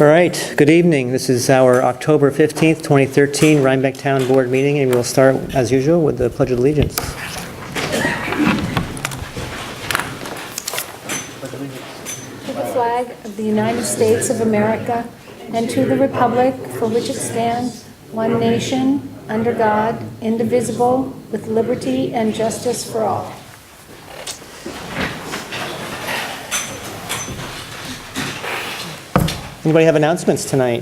All right, good evening. This is our October 15th, 2013 Rhinebeck Town Board meeting, and we'll start, as usual, with the Pledge of Allegiance. To the flag of the United States of America and to the republic for which it stands, one nation, under God, indivisible, with liberty and justice for all. Anybody have announcements tonight?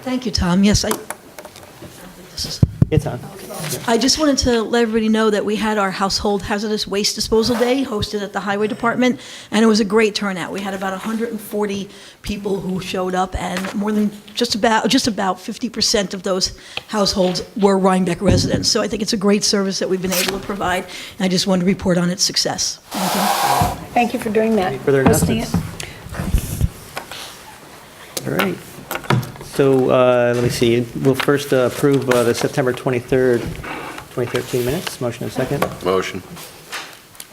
Thank you, Tom. Yes, It's on. I just wanted to let everybody know that we had our Household Hazardous Waste Disposal Day hosted at the Highway Department, and it was a great turnout. We had about 140 people who showed up, and more than just about 50% of those households were Rhinebeck residents. So I think it's a great service that we've been able to provide, and I just wanted to report on its success. Thank you. Thank you for doing that. Any further Hosting announcements? All right. So let me see. We'll first approve the September 23rd, 2013 minutes. Motion and second. Motion.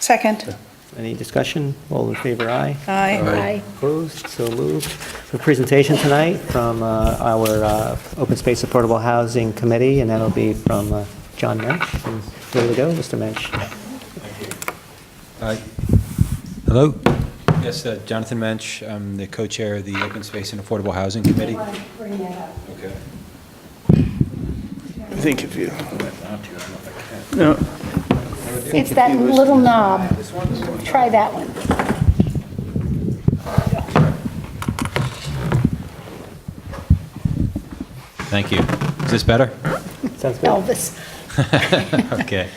Second. Any discussion? All in favor, aye. Aye. Aye. Opposed? So moved. A presentation tonight from our Open Space Affordable Housing Committee, and that'll be from John Mensch. And where do we go, Mr. Mensch? Hello. Yes, Jonathan Mensch. I'm the co-chair of the Open Space and Affordable Housing Committee. Okay. I think if you... No. It's that little knob. Try that one. Thank you. Is this better? Sounds good. Elvis. Okay.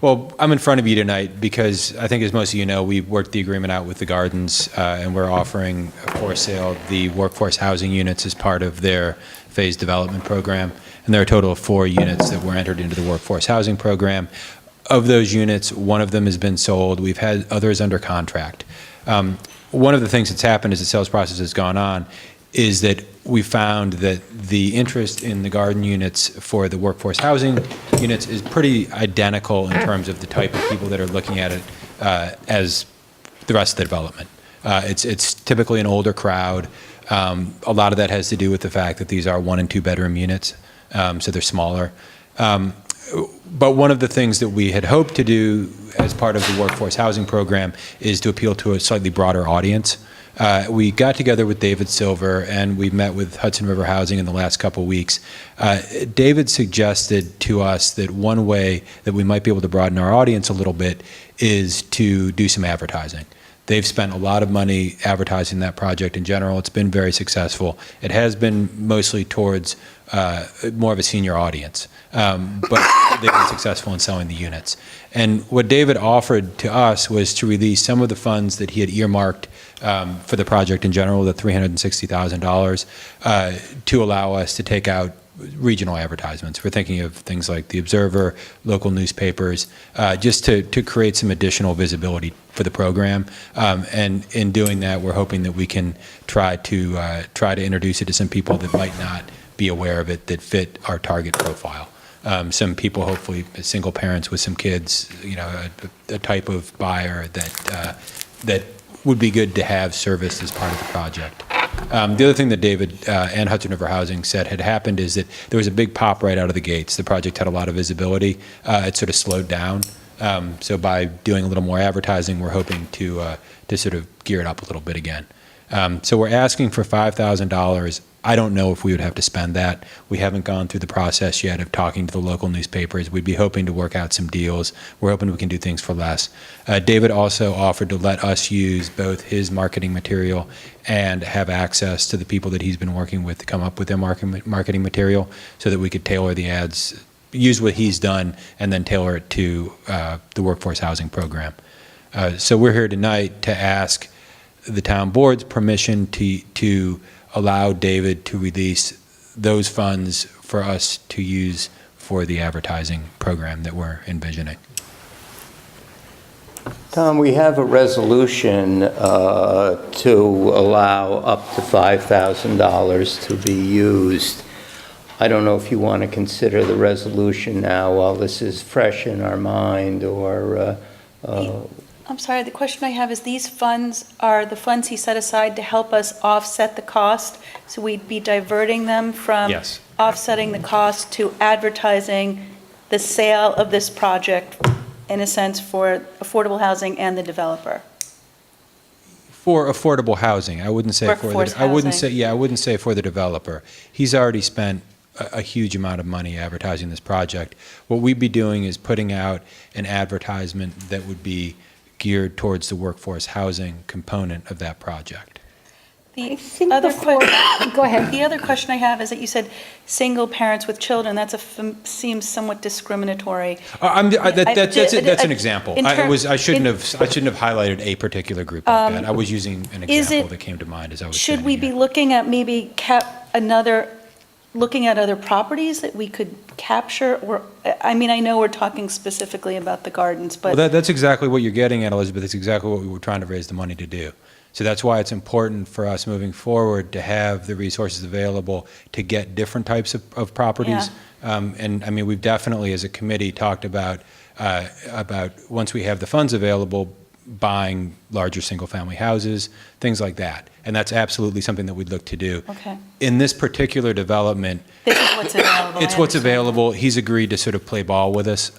Well, I'm in front of you tonight because I think, as most of you know, we've worked the agreement out with the Gardens, and we're offering for sale the workforce housing units as part of their phased development program. And there are a total of 4 units that were entered into the workforce housing program. Of those units, one of them has been sold. We've had others under contract. One of the things that's happened as the sales process has gone on is that we found that the interest in the garden units for the workforce housing units is pretty identical in terms of the type of people that are looking at it as the rest of the development. It's typically an older crowd. A lot of that has to do with the fact that these are 1- and 2-bedroom units, so they're smaller. But one of the things that we had hoped to do as part of the workforce housing program is to appeal to a slightly broader audience. We got together with David Silver, and we met with Hudson River Housing in the last couple of weeks. David suggested to us that one way that we might be able to broaden our audience a little bit is to do some advertising. They've spent a lot of money advertising that project in general. It's been very successful. It has been mostly towards more of a senior audience, but they've been successful in selling the units. And what David offered to us was to release some of the funds that he had earmarked for the project in general, the $360,000, to allow us to take out regional advertisements. We're thinking of things like the Observer, local newspapers, just to create some additional visibility for the program. And in doing that, we're hoping that we can try to introduce it to some people that might not be aware of it, that fit our target profile. Some people, hopefully single parents with some kids, a type of buyer that would be good to have serviced as part of the project. The other thing that David and Hudson River Housing said had happened is that there was a big pop right out of the gates. The project had a lot of visibility. It sort of slowed down. So by doing a little more advertising, we're hoping to sort of gear it up a little bit again. So we're asking for $5,000. I don't know if we would have to spend that. We haven't gone through the process yet of talking to the local newspapers. We'd be hoping to work out some deals. We're hoping we can do things for less. David also offered to let us use both his marketing material and have access to the people that he's been working with to come up with their marketing material so that we could tailor the ads, use what he's done, and then tailor it to the workforce housing program. So we're here tonight to ask the town board's permission to allow David to release those funds for us to use for the advertising program that we're envisioning. Tom, we have a resolution to allow up to $5,000 to be used. I don't know if you want to consider the resolution now while this is fresh in our mind, or, I'm sorry, the question I have is, these funds are the funds he set aside to help us offset the cost? So we'd be diverting them from Yes. offsetting the cost to advertising the sale of this project, in a sense, for affordable housing and the developer? For affordable housing, I wouldn't say for Workforce the, I wouldn't say, housing. yeah, I wouldn't say for the developer. He's already spent a huge amount of money advertising this project. What we'd be doing is putting out an advertisement that would be geared towards the workforce housing component of that project. The think other before- go ahead. The other question I have is that you said single parents with children. That's seems somewhat discriminatory. That's an example. in I term- shouldn't have highlighted a particular group like that. I was using an is example it- that came to mind as I was Should saying we it. be looking at maybe looking at other properties that we could capture? Or, I mean, I know we're talking specifically about the gardens, but Well, that's exactly what you're getting at, Elizabeth. It's exactly what we were trying to raise the money to do. So that's why it's important for us moving forward to have the resources available to get different types of properties. And I mean, we've definitely, as a committee, talked about once we have the funds available, buying larger single-family houses, things like that. And that's absolutely something that we'd look to do. okay, In this particular development, this is what's available. it's I what's understand. available. He's agreed to sort of play ball with us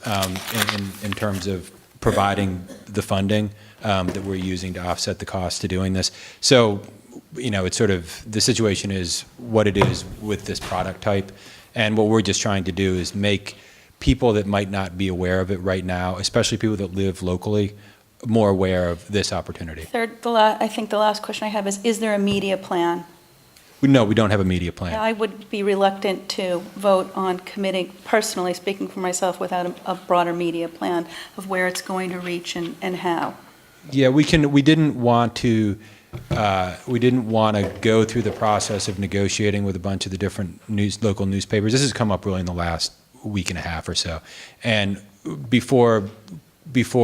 in terms of providing the funding that we're using to offset the cost to doing this. So, you know, it's sort of, the situation is what it is with this product type. And what we're just trying to do is make people that might not be aware of it right now, especially people that live locally, more aware of this opportunity. I think the last question I have is there a media plan? No, we don't have a media plan. I would be reluctant to vote on committing, personally speaking for myself, without a broader media plan of where it's going to reach and how. Yeah, we didn't want to go through the process of negotiating with a bunch of the different local newspapers. This has come up really in the last week and a half or so. And before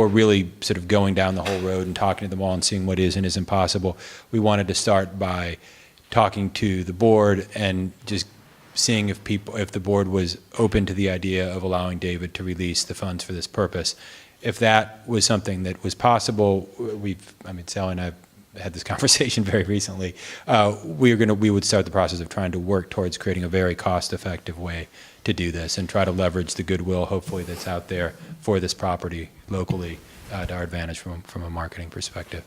really sort of going down the whole road and talking to them all and seeing what is and isn't possible, we wanted to start by talking to the board and just seeing if the board was open to the idea of allowing David to release the funds for this purpose. If that was something that was possible, Sally and I had this conversation very recently. We would start the process of trying to work towards creating a very cost-effective way to do this and try to leverage the goodwill, hopefully, that's out there for this property locally to our advantage from a marketing perspective.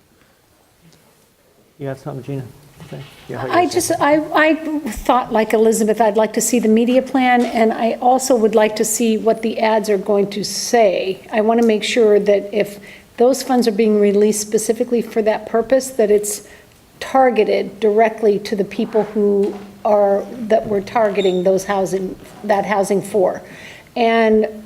You got something, Gina? Okay. Yeah, what I you were saying. I thought, like Elizabeth, I'd like to see the media plan, and I also would like to see what the ads are going to say. I want to make sure that if those funds are being released specifically for that purpose, that it's targeted directly to the people that we're targeting that housing for. And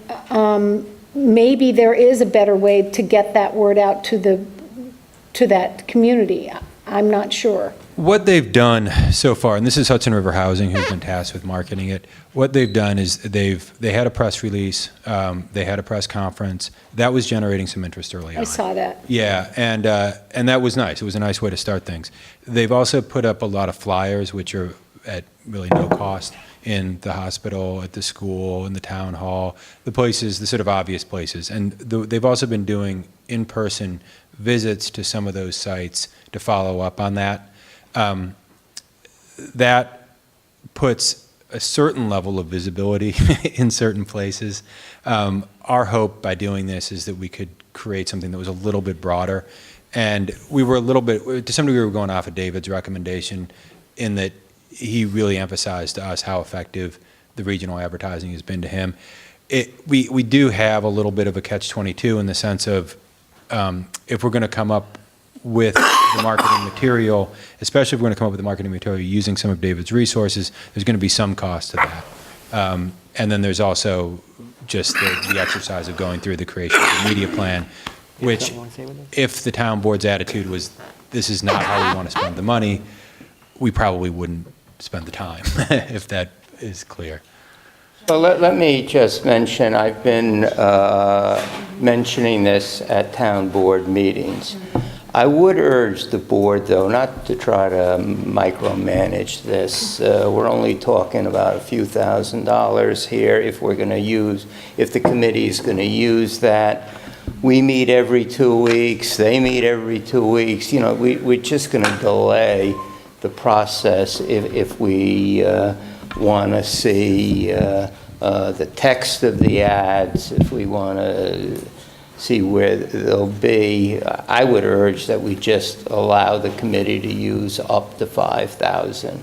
maybe there is a better way to get that word out to that community. I'm not sure. What they've done so far, and this is Hudson River Housing who's been tasked with marketing it, what they've done is they had a press release, they had a press conference, that was generating some interest early on. I saw that. Yeah, and that was nice. It was a nice way to start things. They've also put up a lot of flyers, which are at really no cost, in the hospital, at the school, in the town hall, the places, the sort of obvious places. And they've also been doing in-person visits to some of those sites to follow up on that. That puts a certain level of visibility in certain places. Our hope by doing this is that we could create something that was a little bit broader. And we were a little bit, to some degree, we were going off of David's recommendation in that he really emphasized to us how effective the regional advertising has been to him. We do have a little bit of a catch-22 in the sense of if we're going to come up with the marketing material, especially if we're going to come up with the marketing material using some of David's resources, there's going to be some cost to that. And then there's also just the exercise of going through the creation of the media plan, which, something you wanna say with this? if the town board's attitude was, this is not how we want to spend the money, we probably wouldn't spend the time, if that is clear. Well, let me just mention, I've been mentioning this at town board meetings. I would urge the board, though, not to try to micromanage this. We're only talking about a few $1,000s here if we're going to use, if the committee is going to use that. We meet every 2 weeks, they meet every 2 weeks. You know, we're just going to delay the process if we want to see the text of the ads, if we want to see where they'll be. I would urge that we just allow the committee to use up to 5,000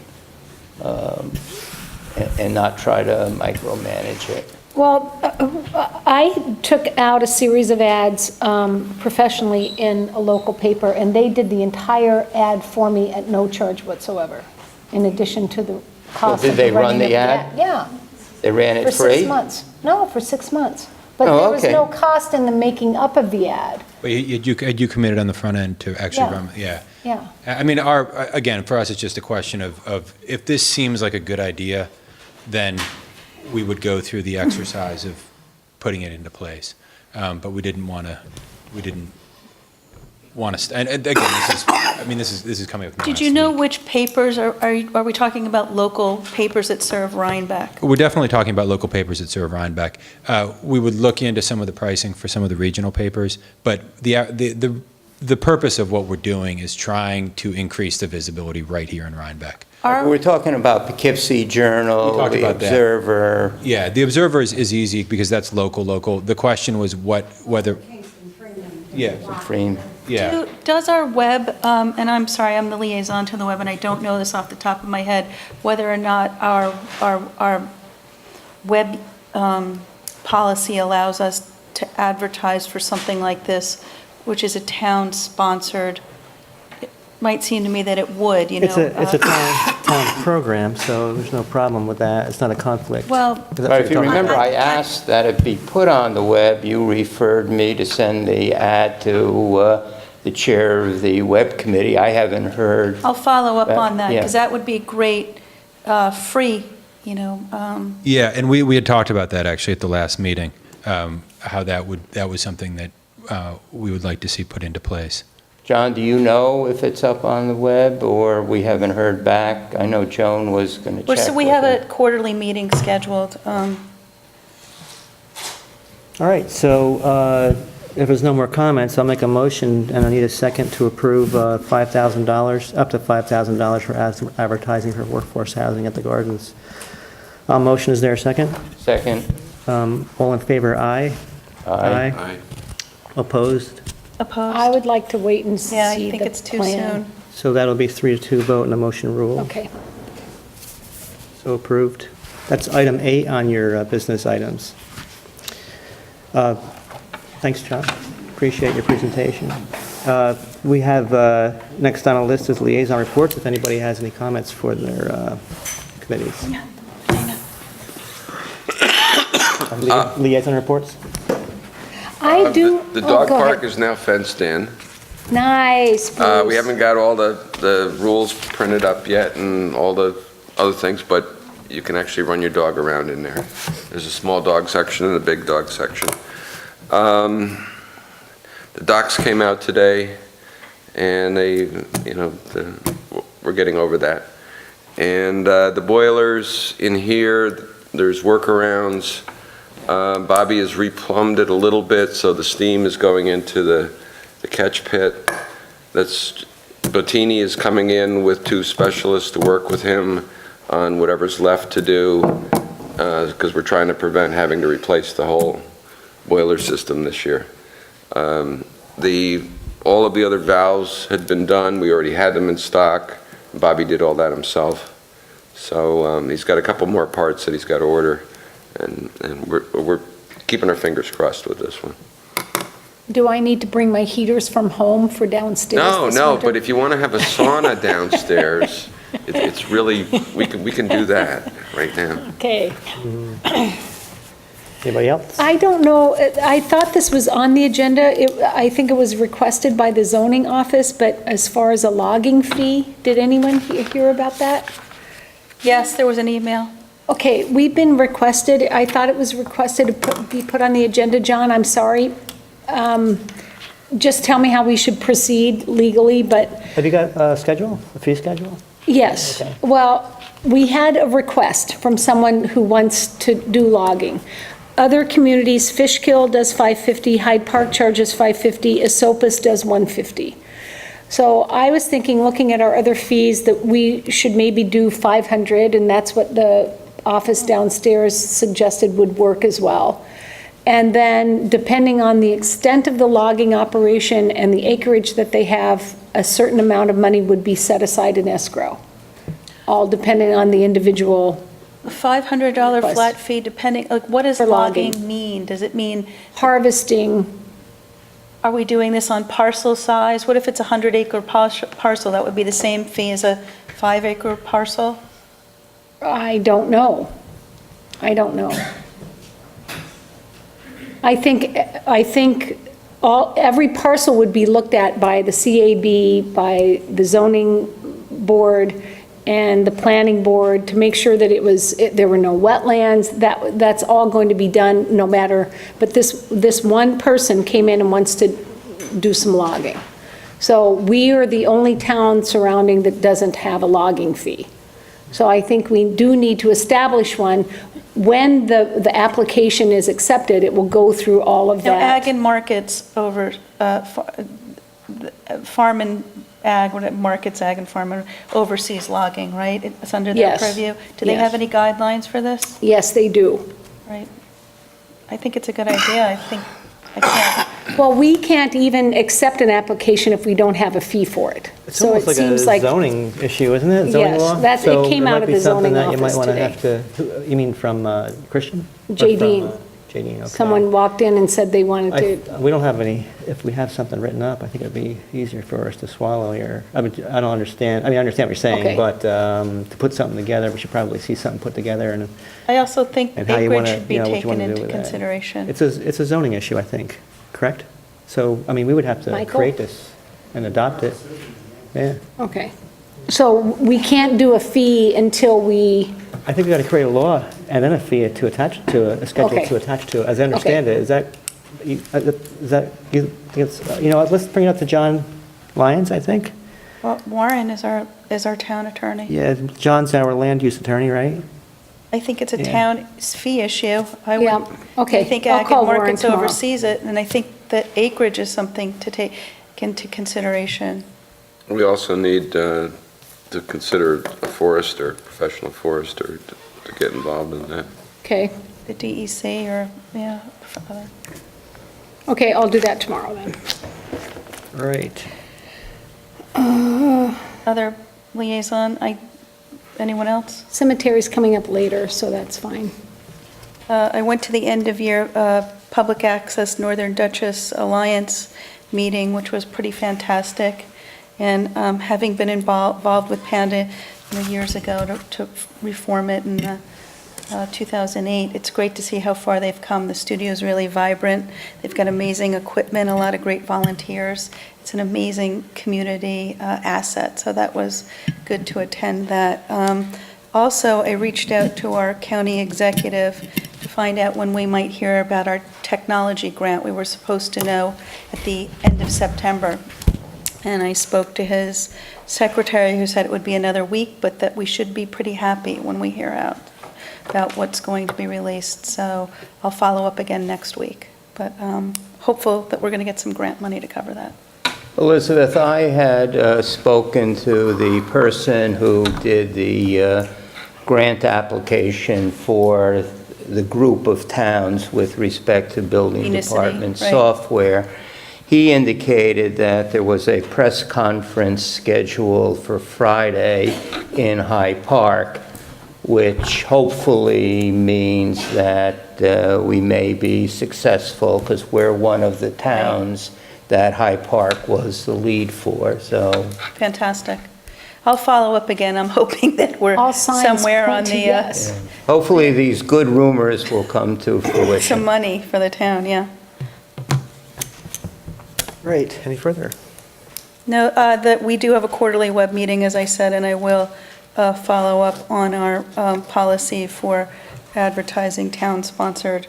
and not try to micromanage it. Well, I took out a series of ads professionally in a local paper, and they did the entire ad for me at no charge whatsoever, in addition to the cost did of they the run running the of the ad? Yeah. They ran it For free? 6 months. No, for 6 months. But Oh, there was okay. no cost in the making up of the ad. But you committed on the front end to actually Yeah. run, yeah. Yeah. I mean, again, for us, it's just a question of if this seems like a good idea, then we would go through the exercise of putting it into place. But we didn't want to, and again, this is coming up. Did you know which papers, are we talking about local papers that serve Rhinebeck? We're definitely talking about local papers that serve Rhinebeck. We would look into some of the pricing for some of the regional papers, but the purpose of what we're doing is trying to increase the visibility right here in Rhinebeck. We're talking about Poughkeepsie Journal, We talked The about that. Observer. Yeah, the Observer is easy because that's local. The question was whether. Yeah, Freeman. yeah. Does our web, and I'm sorry, I'm the liaison to the web, and I don't know this off the top of my head, whether or not our web policy allows us to advertise for something like this, which is a town-sponsored. It might seem to me that it would, you know. It's a town program, so there's no problem with that. It's not a conflict. Well, That's But what if you you're talking remember, about. I asked that it be put on the web. You referred me to send the ad to the chair of the web committee. I haven't heard. I'll follow up on that, Yeah. because that would be great, free, you know. Yeah, and we had talked about that actually at the last meeting, how that was something that we would like to see put into place. John, do you know if it's up on the web or we haven't heard back? I know Joan was going to check. So we with have it. a quarterly meeting scheduled. All right, so if there's no more comments, I'll make a motion, and I need a second to approve $5,000, up to $5,000 for advertising for workforce housing at the Gardens. Motion, is there a second? Second. All in favor, aye? Aye. Opposed? Opposed? I would like to wait and see the Yeah, plan. I think it's too soon. So that'll be 3-2 vote in the motion rule. Okay. So approved. That's item 8 on your business items. Thanks, John. Appreciate your presentation. We have, next on our list is liaison reports, if anybody has any comments for their committees. Liaison reports? I do. The oh, dog go park ahead. is now fenced in. Nice, We Bruce. haven't got all the rules printed up yet and all the other things, but you can actually run your dog around in there. There's a small dog section and a big dog section. The docks came out today, and we're getting over that. And the boilers in here, there's workarounds. Bobby has replumbed it a little bit, so the steam is going into the catch pit. Bottini is coming in with 2 specialists to work with him on whatever's left to do, because we're trying to prevent having to replace the whole boiler system this year. All of the other valves had been done. We already had them in stock. Bobby did all that himself. So he's got a couple more parts that he's got to order, and we're keeping our fingers crossed with this one. Do I need to bring my heaters from home for downstairs this No, winter? but if you want to have a sauna downstairs, it's really, we can do that right now. Okay. Anybody else? I don't know, I thought this was on the agenda. I think it was requested by the zoning office, but as far as a logging fee, did anyone hear about that? Yes, there was an email. Okay, we've been requested, I thought it was requested to be put on the agenda, John, I'm sorry. just tell me how we should proceed legally, but Have you got a schedule, a fee schedule? yes. Okay. Well, we had a request from someone who wants to do logging. Other communities, Fishkill does $550, Hyde Park charges $550, Esopus does $150. So I was thinking, looking at our other fees, that we should maybe do $500, and that's what the office downstairs suggested would work as well. And then, depending on the extent of the logging operation and the acreage that they have, a certain amount of money would be set aside in escrow, all depending on the individual A $500 Request. flat fee depending, like, what does For logging. logging mean? Does it mean, harvesting. are we doing this on parcel size? What if it's a 100-acre parcel? That would be the same fee as a 5-acre parcel? I don't know. I don't know. I think every parcel would be looked at by the CAB, by the zoning board, and the planning board to make sure that there were no wetlands. That's all going to be done no matter, but this one person came in and wants to do some logging. So we are the only town surrounding that doesn't have a logging fee. So I think we do need to establish one. When the application is accepted, it will go through all of Now, that. ag and markets over, farm and ag, what it markets, ag and farm oversees logging, right? It's under their Yes. purview. Do they Yes. have any guidelines for this? Yes, they do. Right. I think it's a good idea. I can't. Well, we can't even accept an application if we don't have a fee for it. It's So it almost like a seems like, zoning issue, isn't it? Zoning Yes, law? it So came out of the zoning That might be office something that you today. might want to have to, you mean from Christian? Or Jadine. from, Jadine, okay. someone walked in and said they wanted to, We don't have any, if we have something written up, I think it'd be easier for us to swallow here. I don't understand, I understand what you're Okay. saying, but to put something together, we should probably see something put together and I also think how you acreage want to, should be you know, what you taken want to do into with that. consideration. It's a zoning issue, I think, correct? So, I mean, we would have to Michael? create this and adopt it. Yeah. okay. So we can't do a fee until we, I think we got to create a law and then a fee to attach to, a schedule Okay. to attach to, as I understand it. Is that, you know, let's bring it up to John Lyons, I think. Well, Warren is our town attorney. Yeah, John's our land use attorney, right? I think it's a Yeah. town fee issue. Yeah, okay. I think I'll Ag call and Warren Markets tomorrow. oversees it, and I think that acreage is something to take into consideration. We also need to consider a forester, professional forester, to get involved in that. okay. The DEC or, yeah. other- Okay, I'll do that tomorrow then. Right. Other liaison, anyone else? Cemetery's coming up later, so that's fine. I went to the end of year Public Access Northern Duchess Alliance meeting, which was pretty fantastic. And having been involved with Panda years ago to reform it in 2008, it's great to see how far they've come. The studio's really vibrant. They've got amazing equipment, a lot of great volunteers. It's an amazing community asset, so that was good to attend that. Also, I reached out to our county executive to find out when we might hear about our technology grant. We were supposed to know at the end of September. And I spoke to his secretary, who said it would be another week, but that we should be pretty happy when we hear out about what's going to be released. So I'll follow up again next week. But hopeful that we're going to get some grant money to cover that. Elizabeth, I had spoken to the person who did the grant application for the group of towns with respect to building Unicity, department right. software. He indicated that there was a press conference scheduled for Friday in Hyde Park, which hopefully means that we may be successful, because we're one of the towns that Hyde Park was the lead for, so. Fantastic. I'll follow up again. I'm hoping that we're All signs somewhere on point to the, yes. Hopefully, these good rumors will come to fruition. some money for the town, yeah. Right, any further? No, that we do have a quarterly web meeting, as I said, and I will follow up on our policy for advertising town-sponsored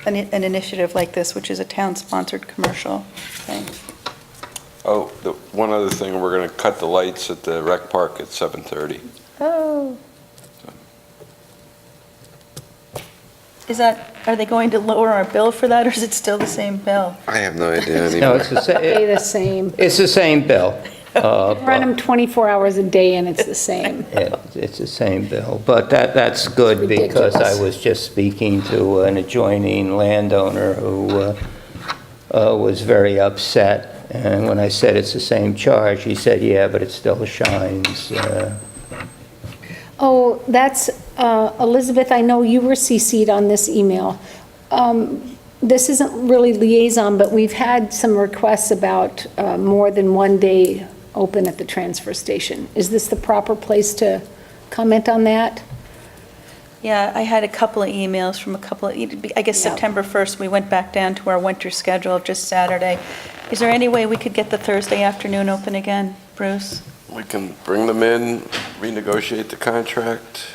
an initiative like this, which is a town-sponsored commercial thing. Oh, one other thing, we're going to cut the lights at the rec park at 7:30. Oh. Are they going to lower our bill for that, or is it still the same bill? I have no idea No, anymore. it's the Stay same, the same. it's the same bill. Run them 24 hours a day and it's the same. It's the same bill, but that's good because I ridiculous. was just speaking to an adjoining landowner who was very upset. And when I said it's the same charge, he said, yeah, but it still shines. Oh, that's, Elizabeth, I know you were CC'd on this email. This isn't really liaison, but we've had some requests about more than one day open at the transfer station. Is this the proper place to comment on that? Yeah, I had a couple of emails from I guess Yeah. September 1st, we went back down to our winter schedule of just Saturday. Is there any way we could get the Thursday afternoon open again, Bruce? We can bring them in, renegotiate the contract.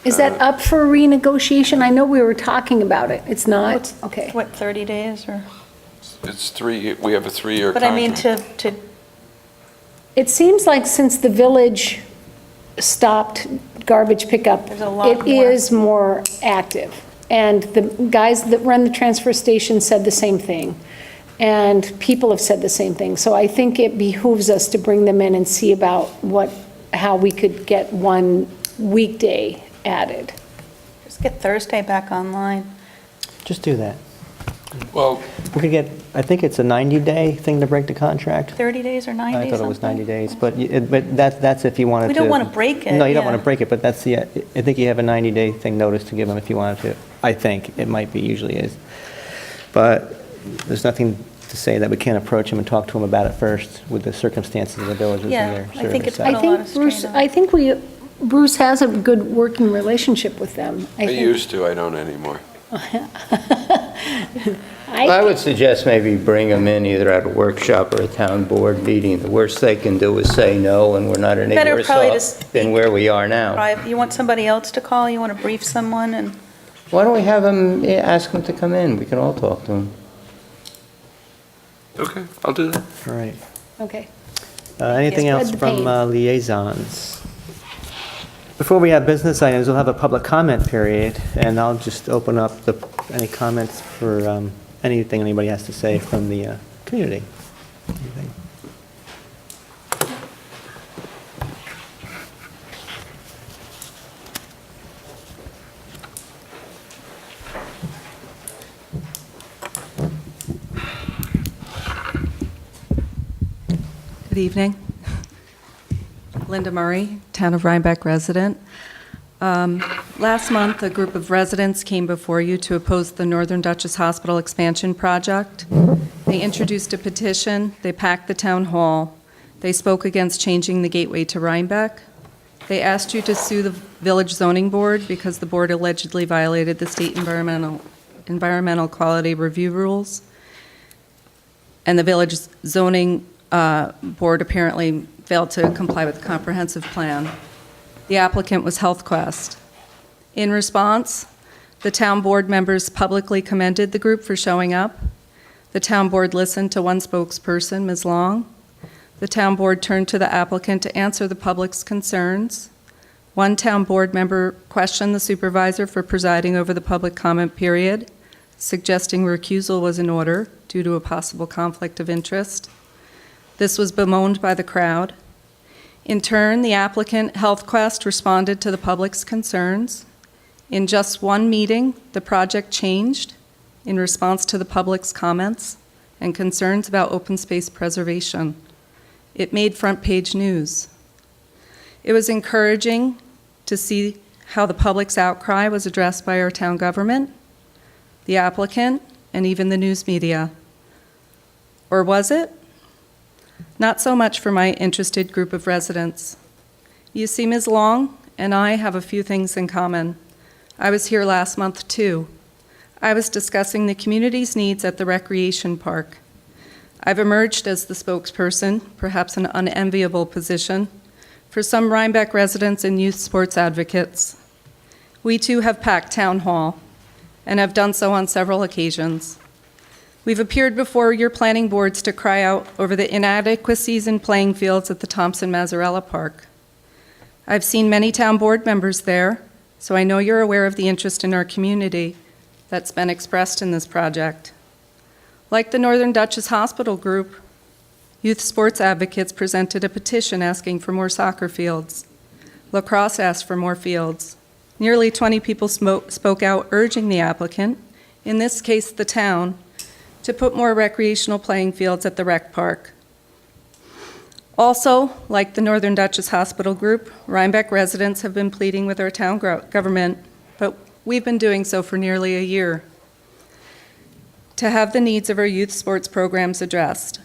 Is that up for renegotiation? I know we were talking about it. It's not? Okay. What, 30 days, or? We have a 3-year But contract. I mean, to It seems like since the village stopped garbage pickup, There's a lot it more. is more active. And the guys that run the transfer station said the same thing. And people have said the same thing. So I think it behooves us to bring them in and see about how we could get one weekday added. just get Thursday back online. Just do that. Well, We could get, I think it's a 90-day thing to break the contract. 30 days or 90, I thought it was something? 90 days, but that's if you wanted to. We don't want to break it. No, you don't yeah. want to break it, but that's the, I think you have a 90-day thing notice to give them if you wanted to. I think, it might be, usually is. But there's nothing to say that we can't approach them and talk to them about it first with the circumstances of the villages and Yeah, their I think service. it's So- been I a lot think of Bruce, strain on- I think Bruce has a good working relationship with them. I think. used to, I don't anymore. I would suggest maybe bring them in either at a workshop or a town board meeting. The worst they can do is say no, and we're not any Better worse probably to off than where we are now. You want somebody else to call? You want to brief someone? And Why don't we have them, ask them to come in? We can all talk to them. Okay, I'll do that. All right. Okay. Anything Yes, else spread the from pain. liaisons? Before we have business items, we'll have a public comment period, and I'll just open up any comments for anything anybody has to say from the community. Anything? Good evening. Linda Murray, Town of Rhinebeck resident. Last month, a group of residents came before you to oppose the Northern Dutchess Hospital expansion project. They introduced a petition, they packed the town hall, they spoke against changing the gateway to Rhinebeck. They asked you to sue the village zoning board because the board allegedly violated the state environmental quality review rules. And the village zoning board apparently failed to comply with the comprehensive plan. The applicant was HealthQuest. In response, the town board members publicly commended the group for showing up. The town board listened to one spokesperson, Ms. Long. The town board turned to the applicant to answer the public's concerns. One town board member questioned the supervisor for presiding over the public comment period, suggesting recusal was in order due to a possible conflict of interest. This was bemoaned by the crowd. In turn, the applicant, HealthQuest, responded to the public's concerns. In just one meeting, the project changed in response to the public's comments and concerns about open space preservation. It made front-page news. It was encouraging to see how the public's outcry was addressed by our town government, the applicant, and even the news media. Or was it? Not so much for my interested group of residents. You see, Ms. Long and I have a few things in common. I was here last month, too. I was discussing the community's needs at the recreation park. I've emerged as the spokesperson, perhaps an unenviable position, for some Rhinebeck residents and youth sports advocates. We, too, have packed Town Hall. and have done so on several occasions. We've appeared before your planning boards to cry out over the inadequacies in playing fields at the Thompson-Mazzarella Park. I've seen many town board members there, so I know you're aware of the interest in our community that's been expressed in this project. Like the Northern Dutchess Hospital Group, youth sports advocates presented a petition asking for more soccer fields. Lacrosse asked for more fields. Nearly 20 people spoke out urging the applicant, in this case the town, to put more recreational playing fields at the rec park. Also, like the Northern Dutchess Hospital Group, Rhinebeck residents have been pleading with our town government, but we've been doing so for nearly a year, to have the needs of our youth sports programs addressed.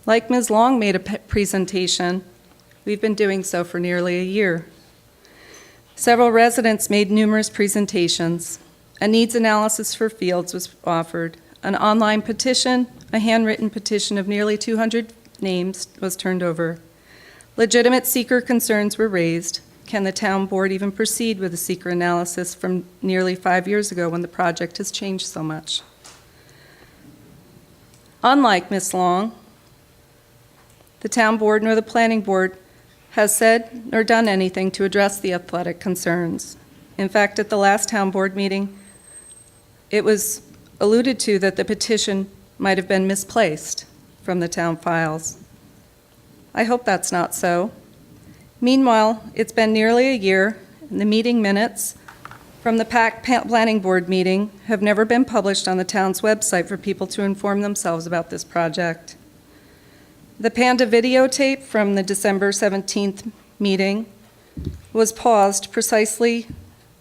Like Ms. Long made a presentation, we've been doing so for nearly a year. Several residents made numerous presentations. A needs analysis for fields was offered. An online petition, a handwritten petition of nearly 200 names was turned over. Legitimate seeker concerns were raised. Can the town board even proceed with a seeker analysis from nearly 5 years ago when the project has changed so much? Unlike Ms. Long, the town board nor the planning board has said nor done anything to address the athletic concerns. In fact, at the last town board meeting, it was alluded to that the petition might have been misplaced from the town files. I hope that's not so. Meanwhile, it's been nearly a year, and the meeting minutes from the PAC Planning Board meeting have never been published on the town's website for people to inform themselves about this project. The Panda videotape from the December 17th meeting was paused precisely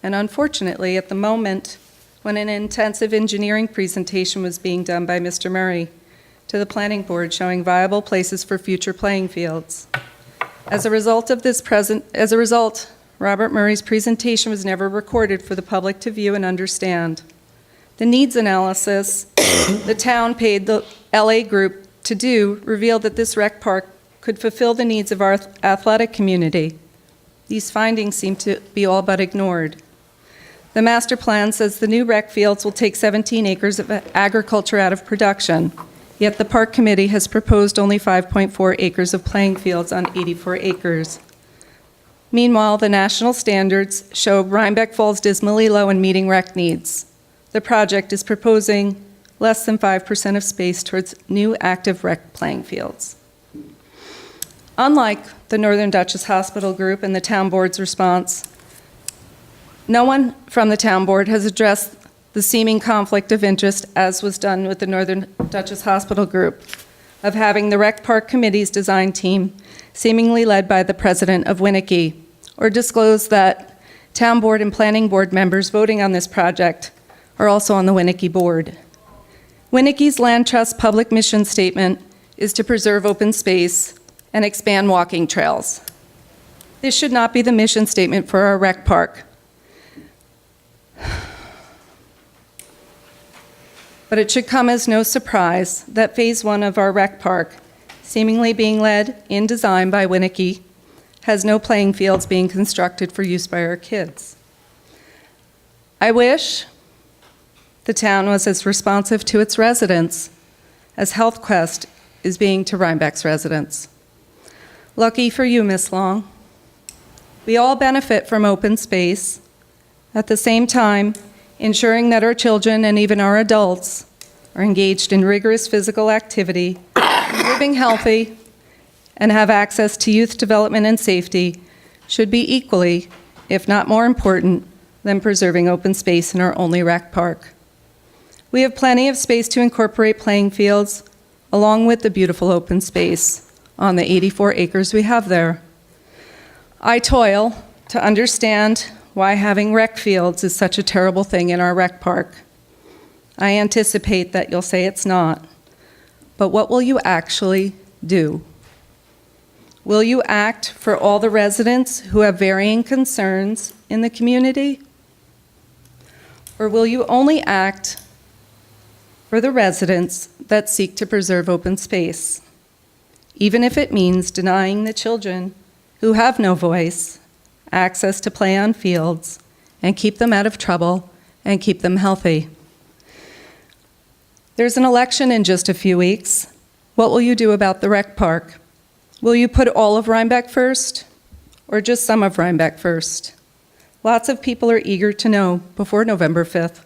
and unfortunately at the moment when an intensive engineering presentation was being done by Mr. Murray to the planning board showing viable places for future playing fields. As a result, Robert Murray's presentation was never recorded for the public to view and understand. The needs analysis the town paid the LA group to do revealed that this rec park could fulfill the needs of our athletic community. These findings seem to be all but ignored. The master plan says the new rec fields will take 17 acres of agriculture out of production, yet the park committee has proposed only 5.4 acres of playing fields on 84 acres. Meanwhile, the national standards show Rhinebeck falls dismally low in meeting rec needs. The project is proposing less than 5% of space towards new active rec playing fields. Unlike the Northern Dutchess Hospital Group and the town board's response, no one from the town board has addressed the seeming conflict of interest, as was done with the Northern Dutchess Hospital Group, of having the Rec Park Committee's design team, seemingly led by the president of Winnicke, or disclose that town board and planning board members voting on this project are also on the Winnicke board. Winnicke's Land Trust public mission statement is to preserve open space and expand walking trails. This should not be the mission statement for our rec park. But it should come as no surprise that Phase 1 of our rec park, seemingly being led in design by Winnicke, has no playing fields being constructed for use by our kids. I wish the town was as responsive to its residents as HealthQuest is being to Rhinebeck's residents. Lucky for you, Miss Long. We all benefit from open space. At the same time, ensuring that our children and even our adults are engaged in rigorous physical activity, living healthy, and have access to youth development and safety should be equally, if not more important, than preserving open space in our only rec park. We have plenty of space to incorporate playing fields, along with the beautiful open space on the 84 acres we have there. I toil to understand why having rec fields is such a terrible thing in our rec park. I anticipate that you'll say it's not. But what will you actually do? Will you act for all the residents who have varying concerns in the community? Or will you only act for the residents that seek to preserve open space, even if it means denying the children who have no voice access to play on fields and keep them out of trouble and keep them healthy. There's an election in just a few weeks. What will you do about the rec park? Will you put all of Rhinebeck first, or just some of Rhinebeck first? Lots of people are eager to know before November 5th.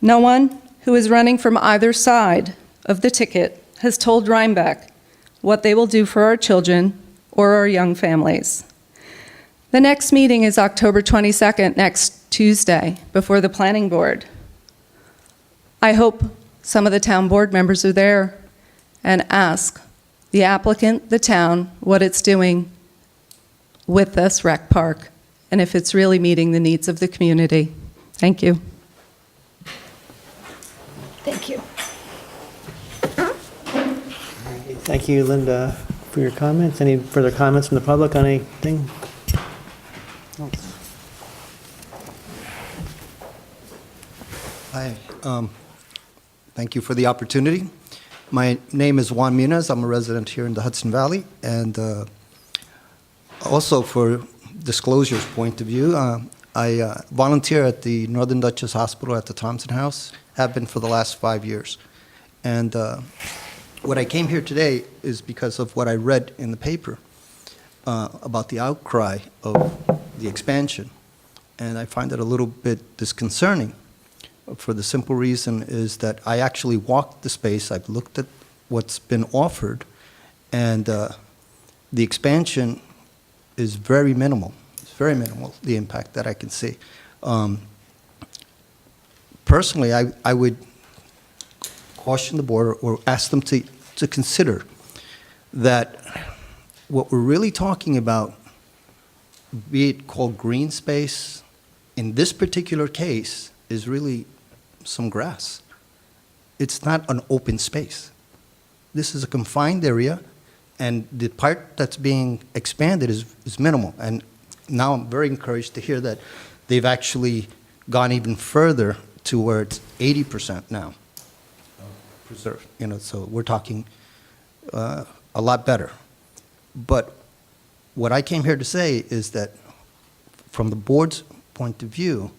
No one who is running from either side of the ticket has told Rhinebeck what they will do for our children or our young families. The next meeting is October 22nd, next Tuesday, before the planning board. I hope some of the town board members are there and ask the applicant, the town, what it's doing with this rec park and if it's really meeting the needs of the community. Thank you. Thank you. Thank you, Linda, for your comments. Any further comments from the public on anything? Hi, thank you for the opportunity. My name is Juan Muniz. I'm a resident here in the Hudson Valley, and also for disclosure's point of view, I volunteer at the Northern Dutchess Hospital at the Thompson House, have been for the last 5 years. And what I came here today is because of what I read in the paper about the outcry of the expansion, and I find it a little bit disconcerting. For the simple reason is that I actually walked the space, I've looked at what's been offered, and the expansion is very minimal. It's very minimal, the impact that I can see. Personally, I would caution the board or ask them to consider that what we're really talking about, be it called green space, in this particular case, is really some grass. It's not an open space. This is a confined area, and the part that's being expanded is minimal. And now I'm very encouraged to hear that they've actually gone even further to where it's 80% now preserved. You know, so we're talking a lot better. But what I came here to say is that from the board's point of view,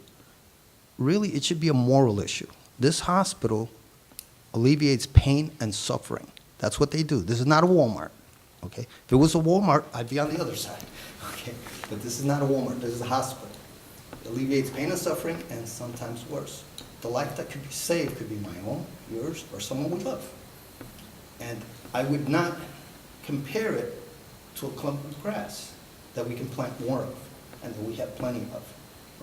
really, it should be a moral issue. This hospital alleviates pain and suffering. That's what they do. This is not a Walmart, okay? If it was a Walmart, I'd be on the other side, okay? But this is not a Walmart. This is a hospital. It alleviates pain and suffering, and sometimes worse. The life that could be saved could be my own, yours, or someone we love. And I would not compare it to a clump of grass that we can plant more of, and that we have plenty of.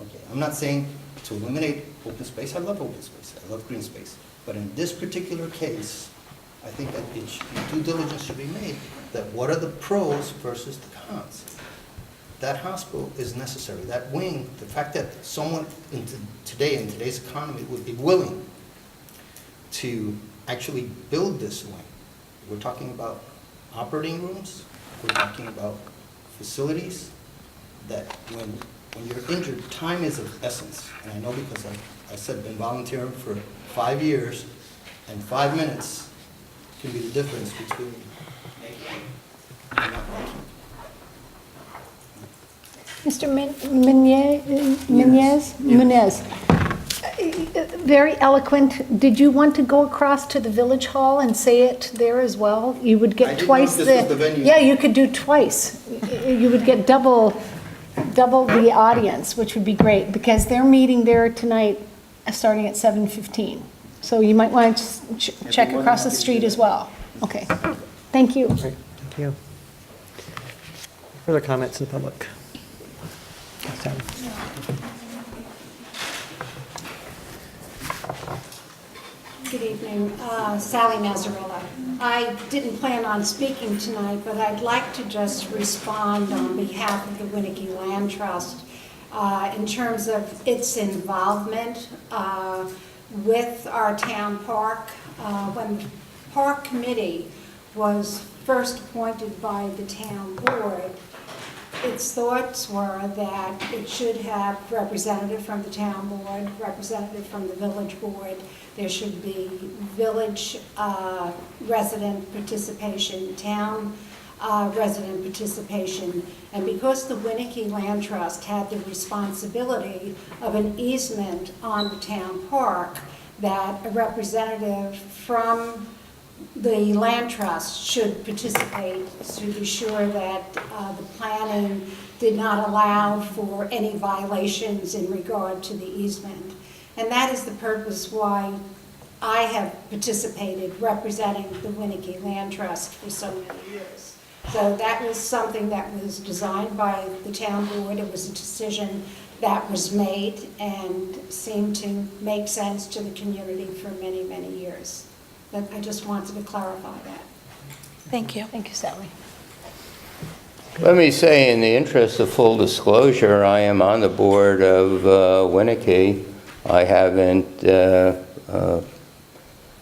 Okay, I'm not saying to eliminate open space. I love open space. I love green space. But in this particular case, I think that due diligence should be made that what are the pros versus the cons. That hospital is necessary. That wing, the fact that someone in today's economy would be willing to actually build this wing. We're talking about operating rooms. We're talking about facilities that when you're injured, time is of essence. And I know because I said I've been volunteering for 5 years, and 5 minutes can be the difference between making and not making. Mr. Munez, very eloquent. Did you want to go across to the Village Hall and say it there as well? You would I get didn't twice know this was the venue. Yeah, you could do twice. You would get double the audience, which would be great, because they're meeting there tonight, starting at 7:15. So you might want to check across the street as well. Okay, thank you. All right, thank you. Further comments in the public? Yes, Good evening, Sally Mazzarella. I didn't plan on speaking tonight, but I'd like to just respond on behalf of the Winnicke Land Trust in terms of its involvement with our town park. When the park committee was first appointed by the town board, its thoughts were that it should have representative from the town board, representative from the village board. There should be village resident participation, town resident participation. And because the Winnicke Land Trust had the responsibility of an easement on the town park, that a representative from the land trust should participate to be sure that the planning did not allow for any violations in regard to the easement. And that is the purpose why I have participated representing the Winnicke Land Trust for so many years. So that was something that was designed by the town board. It was a decision that was made and seemed to make sense to the community for many, many years. But I just wanted to clarify that. Thank you. Thank you, Sally. Let me say, in the interest of full disclosure, I am on the board of Winnicke. I haven't, as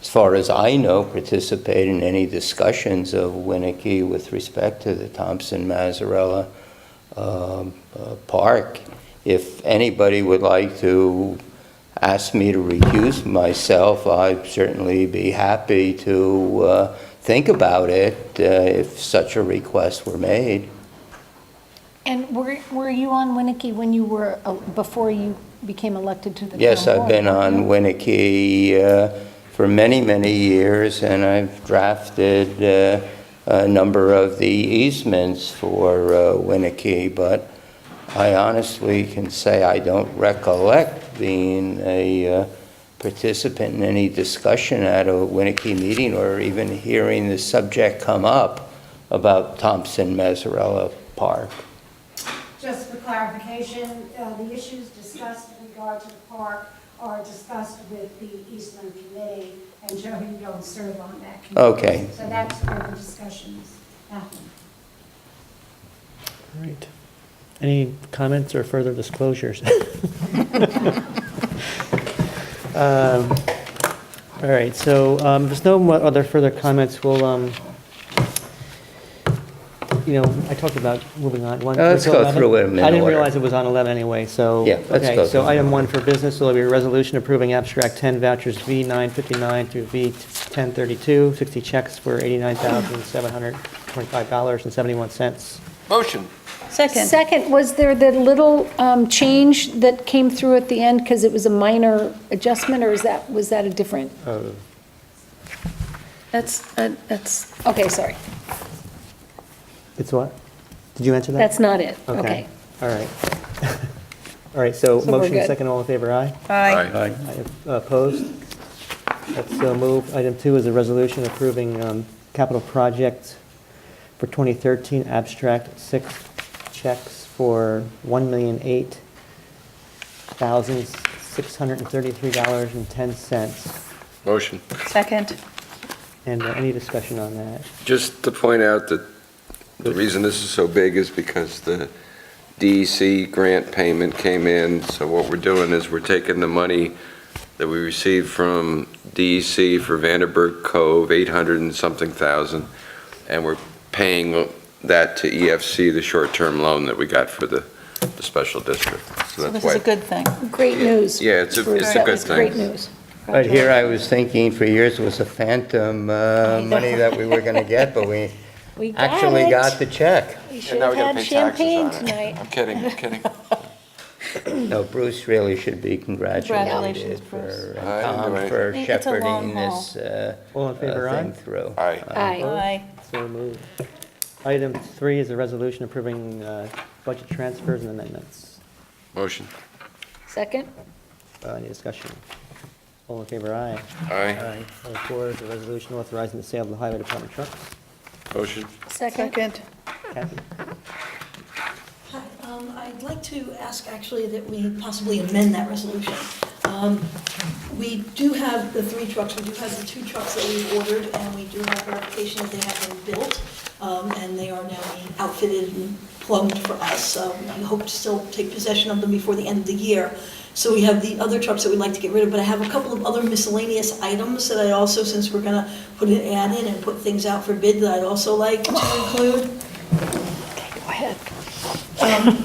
far as I know, participated in any discussions of Winnicke with respect to the Thompson-Mazzarella Park. If anybody would like to ask me to recuse myself, I'd certainly be happy to think about it if such a request were made. And were you on Winnicke when you were, before you became elected to the town board? Yes, I've been on Winnicke for many, many years, and I've drafted a number of the easements for Winnicke, but I honestly can say I don't recollect being a participant in any discussion at a Winnicke meeting or even hearing the subject come up about Thompson-Mazzarella Park. Just for clarification, the issues discussed in regard to the park are discussed with the Eastland Committee, and Joe, you don't serve on that committee. Okay. So that's where the discussions happen. All right. Any comments or further disclosures? All right, so if there's no other further comments, we'll, I talked about moving on. Let's go 11? through it in I didn't order. realize it was on 11 anyway, so. Yeah, let's okay, go so through it. item 1 for business, will be a resolution approving abstract 10 vouchers V959 through V1032, 60 checks for $89,725.71. Motion. Second. Second, was there the little change that came through at the end because it was a minor adjustment, or was that a different? That's, Okay, sorry. It's what? Did you answer that? That's not it. Okay. All right. All right, so So we're motion good. second, all in favor, aye? aye. Opposed? That's so moved. Item 2 is a resolution approving capital project for 2013, abstract 6 checks for $1,008,633.10. Motion. Second. And any discussion on that? Just to point out that the reason this is so big is because the DEC grant payment came in. So what we're doing is we're taking the money that we received from DEC for Vanderburg Cove, 800 and something thousand, and we're paying that to EFC, the short-term loan that we got for the special district. So that's this why. is a good thing. Great news. Yeah, it's a Bruce. good That was thing. great news. But here I was thinking for years it was a phantom money that we were going to get, but we We got actually it. got the check. We should And now have we gotta had pay taxes champagne on it. tonight. I'm kidding, I'm kidding. No, Bruce really should be congratulated Congratulations, for, Bruce. and I didn't Tom do for It's a long shepherding haul. this All in favor, aye? thing through. Aye. Aye. Aye. So moved. Item 3 is a resolution approving budget transfers and amendments. Motion. Second? Any discussion? All in favor, aye? Aye. Item 4 is a resolution authorizing the sale of the highway department trucks. Motion. Second? Kathy? Hi, I'd like to ask actually that we possibly amend that resolution. We do have the 3 trucks, we do have the 2 trucks that we ordered, and we do have verification that they have been built, and they are now being outfitted and plumbed for us. We hope to still take possession of them before the end of the year. So we have the other trucks that we'd like to get rid of, but I have a couple of other miscellaneous items that I also, since we're gonna put an ad in and put things out for bid, that I'd also like to include. Go ahead.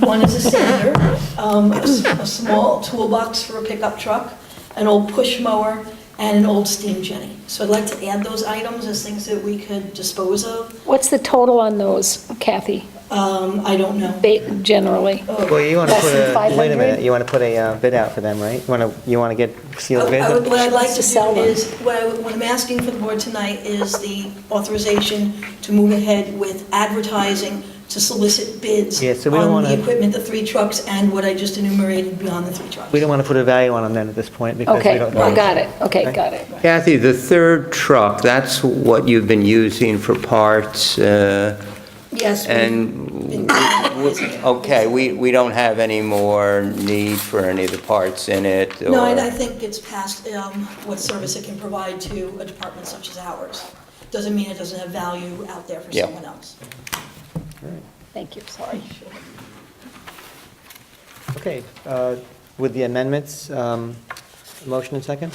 One is a sander, a small toolbox for a pickup truck, an old push mower, and an old steam jetty. So I'd like to add those items as things that we could dispose of. What's the total on those, Kathy, I don't know. generally? Well, you want to Less put than a, 500? wait a minute, you want to put a bid out for them, right? You want to get sealed bids? What I'd like To to sell do them. is, what I'm asking for the board tonight is the authorization to move ahead with advertising to solicit bids Yeah, so we don't on wanna- the equipment, the 3 trucks, and what I just enumerated beyond the 3 trucks. We don't want to put a value on them then at this point because we Okay, don't know. I got it, okay, got it. Kathy, the third truck, that's what you've been using for parts, Yes. and, okay, we don't have any more need for any of the parts in it? No, or- and I think it's past what service it can provide to a department such as ours. Doesn't mean it doesn't have value out there for Yeah. someone else. Thank you, sorry. Okay, with the amendments, motion and second?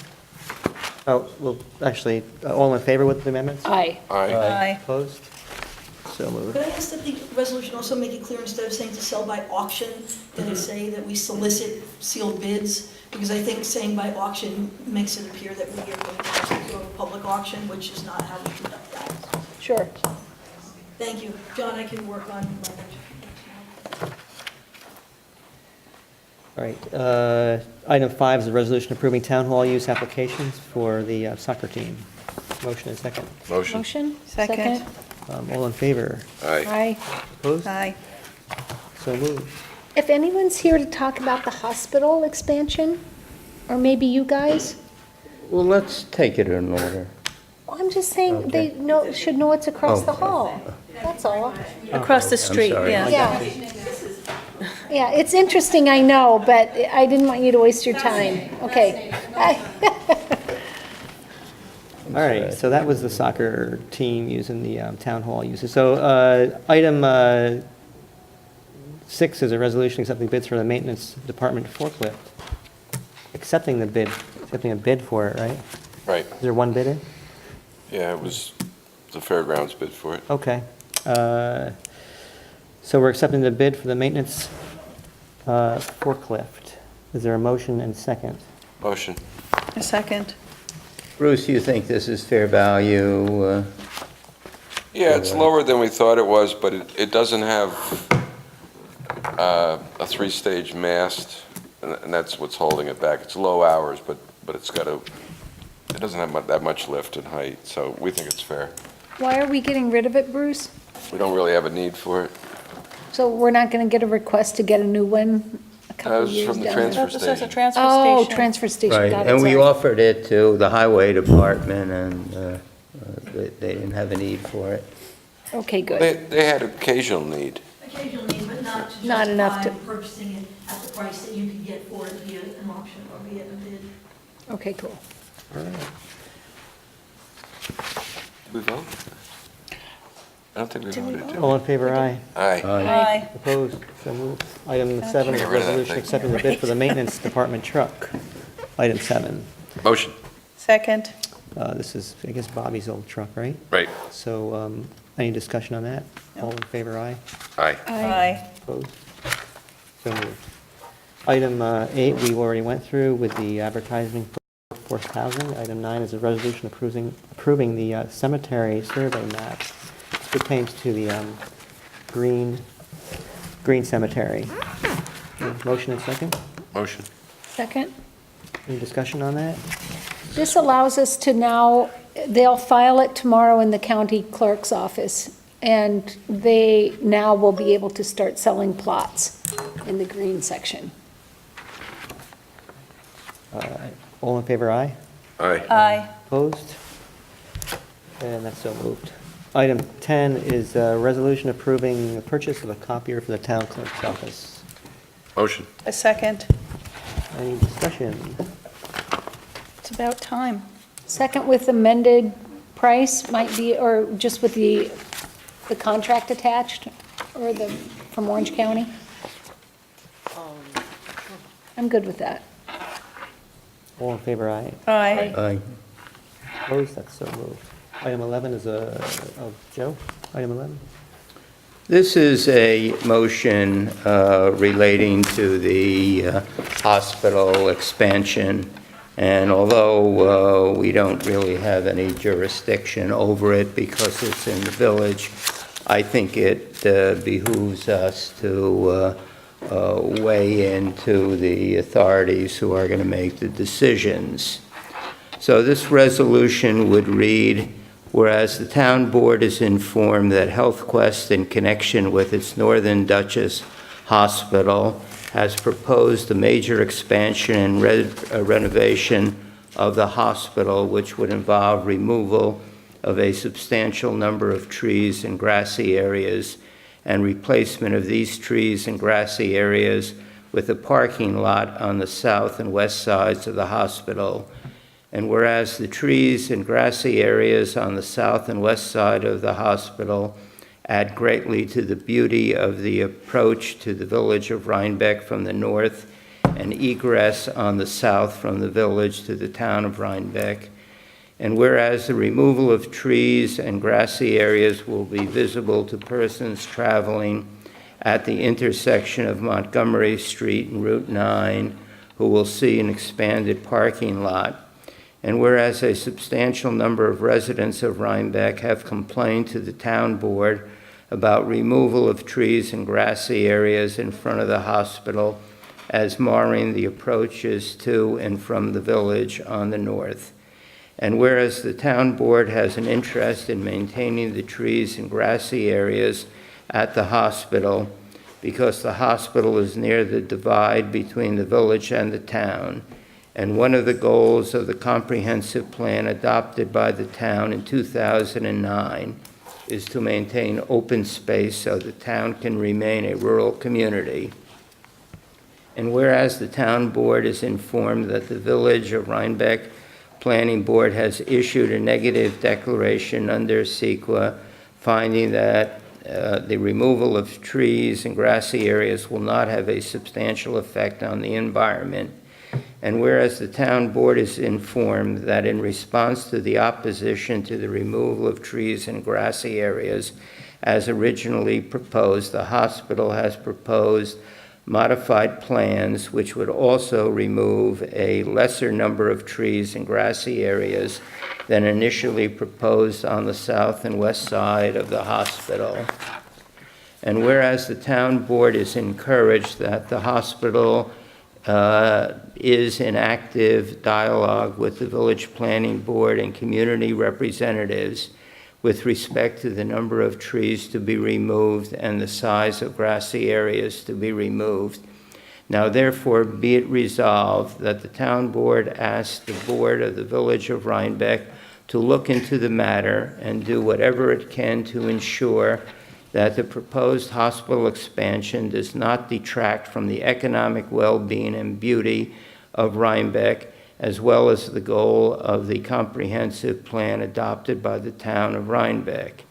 Oh, well, actually, all in favor with the amendments? Aye. Aye. Opposed? So moved. Could I ask that the resolution also make it clear, instead of saying to sell by auction, that it say that we solicit sealed bids? Because I think saying by auction makes it appear that we are going to do a public auction, which is not how we conduct that. Sure. Thank you. John, I can work on my next. All right, item 5 is a resolution approving town hall use applications for the soccer team. Motion and second. Motion. Motion? Second. All in favor? Aye. Aye. Opposed? Aye. So moved. If anyone's here to talk about the hospital expansion, or maybe you guys, Well, let's take it in order. I'm just saying, they should know it's across the hall. That's all. Across the street, sorry. yeah. Yeah. Yeah, it's interesting, I know, but I didn't want you to waste your time. Okay. All right, so that was the soccer team using the town hall uses. So item 6 is a resolution accepting bids for the maintenance department forklift. Accepting a bid for it, right? Right. Is there one bidder? Yeah, it was the fairgrounds bid for it. Okay. So we're accepting the bid for the maintenance forklift. Is there a motion and second? Motion. A second. Bruce, you think this is fair value? Yeah, it's lower than we thought it was, but it doesn't have a 3-stage mast, and that's what's holding it back. It's low hours, but it's got it doesn't have that much lift and height, so we think it's fair. Why are we getting rid of it, Bruce? We don't really have a need for it. So we're not going to get a request to get a new one a couple was years from the down transfer the- This is a transfer Oh, station. transfer station, Right, got it, and we sorry. offered it to the highway department, and they didn't have a need for it. Okay, good. They had occasional need. Occasionally, but not to Not enough justify to- purchasing it at the price that you could get for it via an auction or via a bid. Okay, cool. Did we vote? I don't think we voted, did we? All in favor, aye. Aye. Aye. Opposed? So moved. Item 7 is Get a rid of that resolution thing. accepting the bid for the maintenance department truck. Item 7. Motion. Second. This is, I guess, Bobby's old truck, right? Right. So any discussion on that? All in favor, aye. Aye. Aye. Opposed? So moved. Item 8, we already went through with the advertising for workforce housing. Item 9 is a resolution approving the cemetery survey map. This pertains to the Green Cemetery. Motion and second? Motion. Second? Any discussion on that? This allows us to now, they'll file it tomorrow in the county clerk's office, and they now will be able to start selling plots in the green section. All in favor, aye. Aye. Aye. Opposed? And that's so moved. Item 10 is a resolution approving the purchase of a copier for the town clerk's office. Motion. A second. Any discussion? It's about time. Second with amended price might be, or just with the contract attached, or from Orange County? I'm good with that. All in favor, aye. Aye. Aye. Opposed? That's so moved. Item 11 is Joe? Item 11? This is a motion relating to the hospital expansion And although we don't really have any jurisdiction over it because it's in the village, I think it behooves us to weigh into the authorities who are going to make the decisions. So this resolution would read, whereas the town board is informed that HealthQuest, in connection with its Northern Duchess Hospital, has proposed a major expansion and renovation of the hospital, which would involve removal of a substantial number of trees and grassy areas and replacement of these trees and grassy areas with a parking lot on the south and west sides of the hospital. And whereas the trees and grassy areas on the south and west side of the hospital add greatly to the beauty of the approach to the village of Rhinebeck from the north and egress on the south from the village to the town of Rhinebeck. And whereas the removal of trees and grassy areas will be visible to persons traveling at the intersection of Montgomery Street and Route 9, who will see an expanded parking lot. And whereas a substantial number of residents of Rhinebeck have complained to the town board about removal of trees and grassy areas in front of the hospital as marring the approaches to and from the village on the north. And whereas the town board has an interest in maintaining the trees and grassy areas at the hospital because the hospital is near the divide between the village and the town, and one of the goals of the comprehensive plan adopted by the town in 2009 is to maintain open space so the town can remain a rural community. And whereas the town board is informed that the Village of Rhinebeck Planning Board has issued a negative declaration under CEQA, finding that the removal of trees and grassy areas will not have a substantial effect on the environment. And whereas the town board is informed that in response to the opposition to the removal of trees and grassy areas as originally proposed, the hospital has proposed modified plans which would also remove a lesser number of trees and grassy areas than initially proposed on the south and west side of the hospital. And whereas the town board is encouraged that the hospital is in active dialogue with the village planning board and community representatives with respect to the number of trees to be removed and the size of grassy areas to be removed. Now therefore be it resolved that the town board asks the board of the village of Rhinebeck to look into the matter and do whatever it can to ensure that the proposed hospital expansion does not detract from the economic well-being and beauty of Rhinebeck, as well as the goal of the comprehensive plan adopted by the town of Rhinebeck.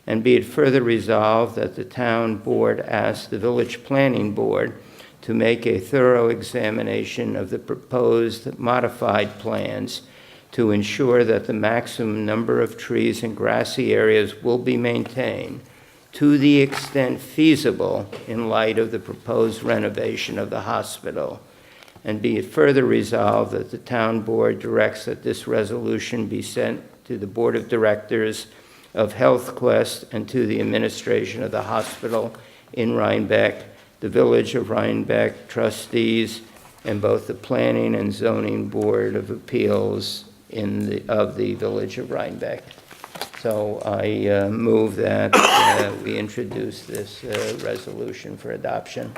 And be it further resolved that the town board asks the village planning board to make a thorough examination of the proposed modified plans to ensure that the maximum number of trees and grassy areas will be maintained to the extent feasible in light of the proposed renovation of the hospital. And be it further resolved that the town board directs that this resolution be sent to the board of directors of HealthQuest and to the administration of the hospital in Rhinebeck, the Village of Rhinebeck trustees, and both the Planning and Zoning Board of Appeals of the Village of Rhinebeck. So I move that we introduce this resolution for adoption.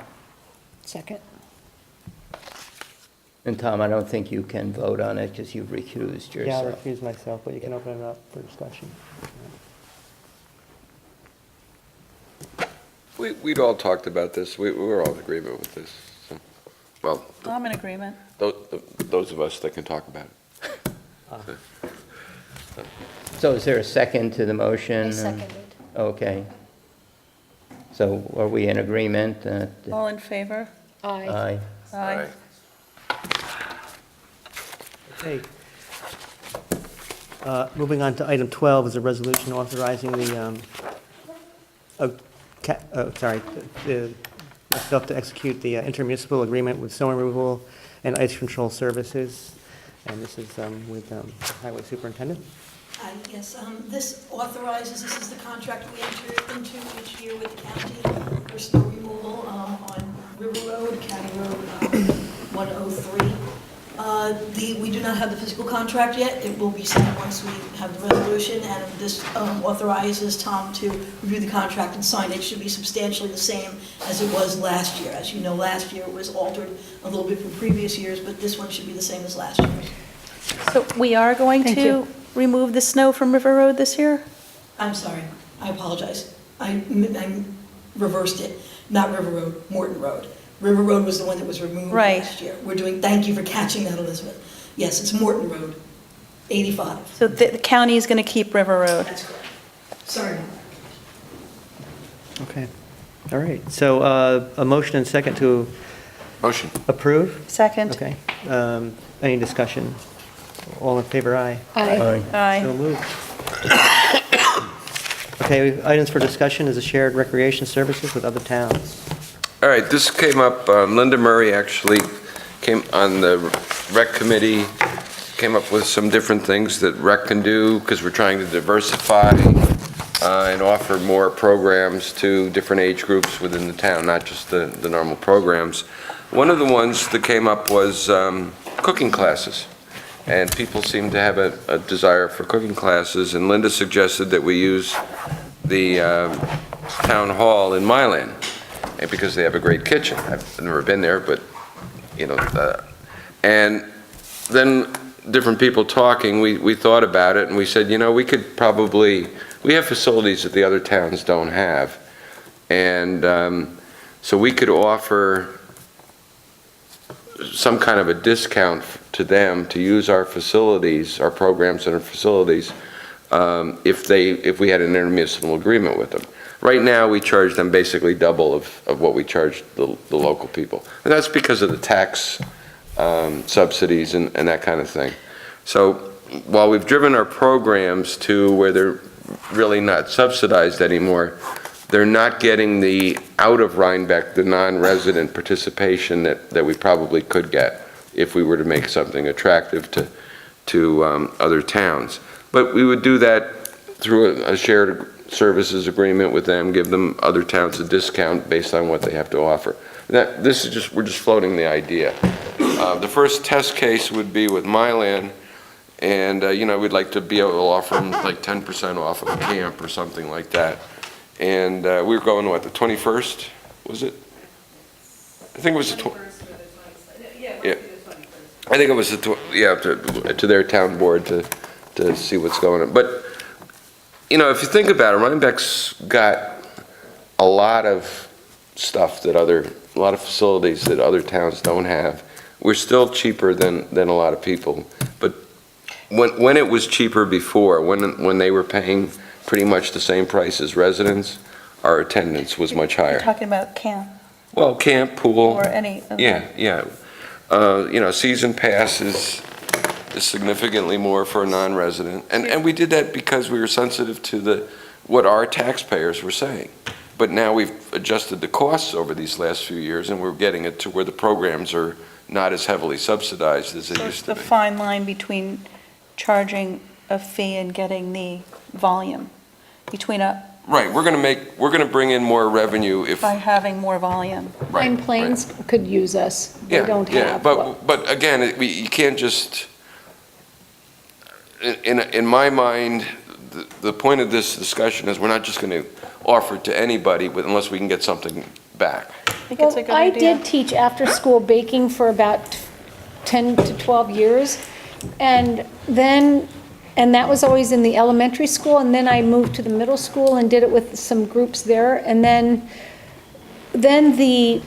Second. And Tom, I don't think you can vote on it because you've recused Yeah, I'll yourself. recuse myself, but you can open it up for discussion. We'd all talked about this. We were all in agreement with this. So, well, I'm in agreement. those of us that can talk about it. So is there a second to the motion? I seconded. Okay. So are we in agreement? All in favor? Aye. Aye. Aye. Okay. Moving on to item 12 is a resolution authorizing myself to execute the intermunicipal agreement with snow removal and ice control services. And this is with the Highway Superintendent. Yes, this authorizes, this is the contract we enter into each year with the county for snow removal on River Road, County Road 103. We do not have the physical contract yet. It will be signed once we have the resolution, and this authorizes Tom to review the contract and sign it. It should be substantially the same as it was last year. As you know, last year it was altered a little bit from previous years, but this one should be the same as last year's. So we are going Thank to you. remove the snow from River Road this year? I'm sorry, I apologize. I reversed it, not River Road, Morton Road. River Road was the one that was removed Right. last year. Thank you for catching that, Elizabeth. Yes, it's Morton Road, 85. So the county is going to keep River Road? That's correct. Sorry. Okay. All right. So a motion and second to Motion. approve? Second? Okay. Any discussion? All in favor, aye. Aye. So Aye. moved. Okay, items for discussion is the shared recreation services with other towns. All right, this came up, Linda Murray actually came on the rec committee, came up with some different things that rec can do, because we're trying to diversify and offer more programs to different age groups within the town, not just the normal programs. One of the ones that came up was cooking classes, and people seem to have a desire for cooking classes, and Linda suggested that we use the town hall in Milan, and because they have a great kitchen. I've never been there, but, you know, and then different people talking, we thought about it, and we said, you know, we could probably, we have facilities that the other towns don't have, and so we could offer some kind of a discount to them to use our facilities, our programs and our facilities, if we had an intermunicipal agreement with them. Right now, we charge them basically double of what we charge the local people. And that's because of the tax subsidies and that kind of thing. So while we've driven our programs to where they're really not subsidized anymore, they're not getting the out of Rhinebeck, the non-resident participation that we probably could get if we were to make something attractive to other towns. But we would do that through a shared services agreement with them, give them other towns a discount based on what they have to offer. This is just, we're just floating the idea. The first test case would be with Milan, and you know, we'd like to be able to offer them like 10% off of a camp or something like that. And we were going, what, the 21st, was it? I think it was the 21st. Yeah. I think it was to their town board to see what's going on. But you know, if you think about it, Rhinebeck's got a lot of stuff that a lot of facilities that other towns don't have. We're still cheaper than a lot of people. But when it was cheaper before, when they were paying pretty much the same price as residents, our attendance was much higher. You're talking about camp? Well, camp, pool. Or any of Yeah. You know, season pass is significantly more for a non-resident. And we did that because we were sensitive to what our taxpayers were saying. But now we've adjusted the costs over these last few years, and we're getting it to where the programs are not as heavily subsidized as they So it's used to the be. fine line between charging a fee and getting the volume, between Right, we're gonna bring in more revenue if. by having more volume. Right, Pine Plains could use us. They Yeah, don't yeah, have. but again, you can't just, in my mind, the point of this discussion is we're not just going to offer it to anybody unless we can get something back. I think it's a Well, good I idea. did teach after-school baking for about 10 to 12 years, and that was always in the elementary school, and then I moved to the middle school and did it with some groups there, and then the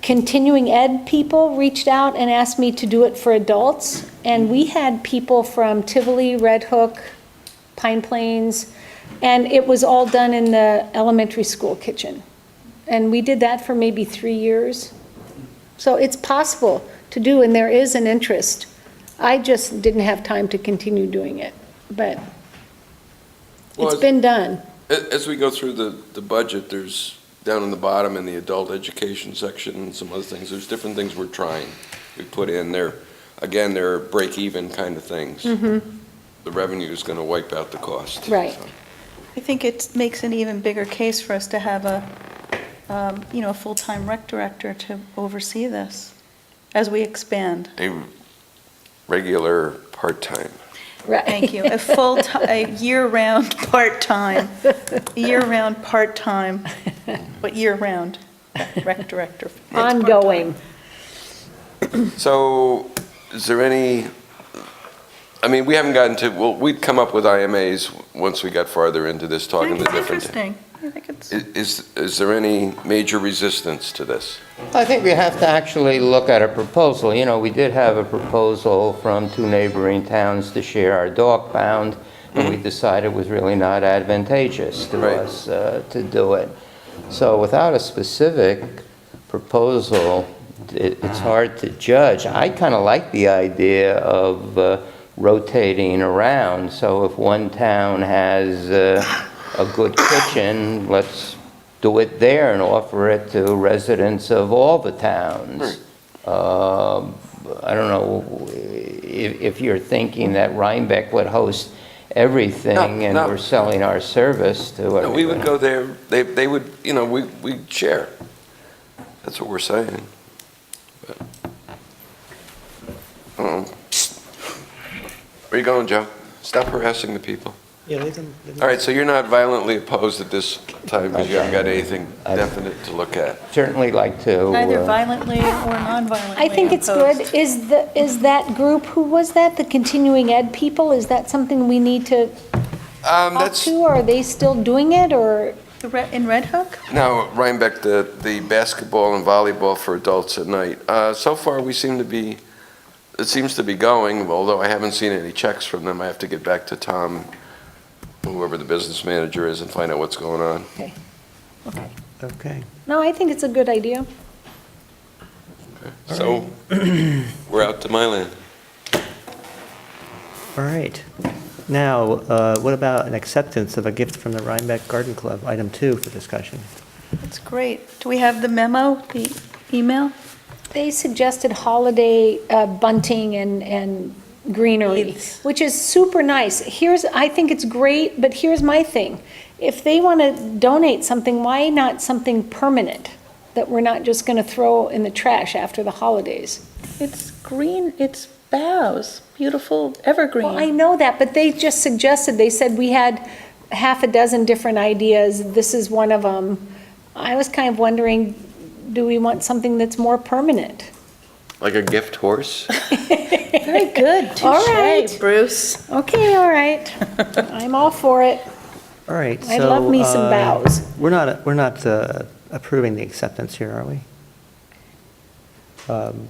continuing ed people reached out and asked me to do it for adults, and we had people from Tivoli, Red Hook, Pine Plains, and it was all done in the elementary school kitchen. And we did that for maybe 3 years. So it's possible to do, and there is an interest. I just didn't have time to continue doing it, but Well, it's been done. As we go through the budget, there's, down in the bottom in the adult education section and some other things, there's different things we're trying. We put in there. again, they're break-even kind of things. The revenue is going to wipe out the cost. Right. So. I think it makes an even bigger case for us to have a full-time rec director to oversee this as we expand. A regular part-time. Right. Thank you. A year-round part-time, but year-round rec director. Ongoing. So is there any, I mean, we haven't gotten to, well, we'd come up with IMAs once we got farther into this, I talking think to it's different. interesting. I think it's, Is there any major resistance to this? I think we have to actually look at a proposal. You know, we did have a proposal from 2 neighboring towns to share our dog pound, and we decided it was really not advantageous to Right. us to do it. So without a specific proposal, it's hard to judge. I kind of like the idea of rotating around. So if one town has a good kitchen, let's do it there and offer it to residents of all the towns. I don't know if you're thinking that Rhinebeck would host everything and No. we're selling our service to everybody. No, we would go there, they would, you know, we'd share. That's what we're saying. But, where you going, Joe? Stop harassing the people. Yeah, leave them. All right, so you're not violently opposed at this time because you haven't got anything definite to look at? Certainly like to. either violently or non-violently I think it's good. opposed. Is that group, who was that, the continuing ed people? Is that something we need to talk That's, to? Are they still doing it, or? In Red Hook? now, Rhinebeck, the basketball and volleyball for adults at night. So far, it seems to be going, although I haven't seen any checks from them. I have to get back to Tom, whoever the business manager is, and find out what's going on. Okay. Okay. Okay. No, I think it's a good idea. So, we're out to Milan. All right. Now, what about an acceptance of a gift from the Rhinebeck Garden Club, item 2 for discussion? That's great. Do we have the memo, the email? They suggested holiday bunting and greenery, Wreaths. which is super nice. I think it's great, but here's my thing. If they want to donate something, why not something permanent that we're not just going to throw in the trash after the holidays? It's green, it's boughs, beautiful evergreen. Well, I know that, but they just suggested, they said we had half a dozen different ideas. This is one of them. I was kind of wondering, do we want something that's more permanent? Like a gift horse? Very good. All Touche, right. Bruce. Okay, all right. I'm all for it. All right, so. I'd love me some boughs. We're not approving the acceptance here, are we?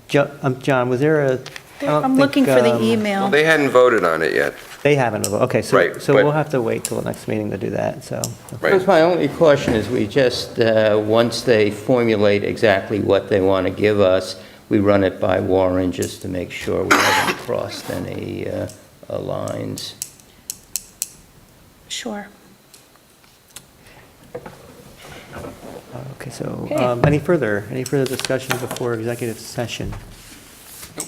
John, was there a? I don't I'm think, looking for the Well, email. they hadn't voted on it yet. They haven't, okay, so, Right, so but- we'll have to wait till the next meeting to do that, so. Right. Because my only question is, we just, once they formulate exactly what they want to give us, we run it by Warren just to make sure we haven't crossed any lines. Sure. Okay, so, Okay. any further discussion before executive session?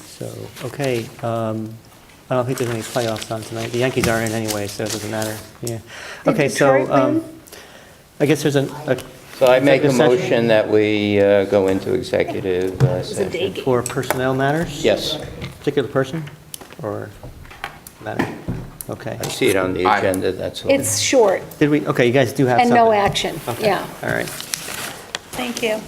So, okay, I don't think there's any playoffs on tonight. The Yankees aren't in anyway, so it doesn't matter, yeah. Did Okay, Detroit so, win? I guess there's a So I make a Executive session? motion that we go into executive It's a session. day game. for personnel matters? Yes, Particular person, or matter? Okay. I see it on the Aye. agenda, that's all. It's short Did we, okay, you guys do have and something? no action, Okay, yeah. all right. Thank you.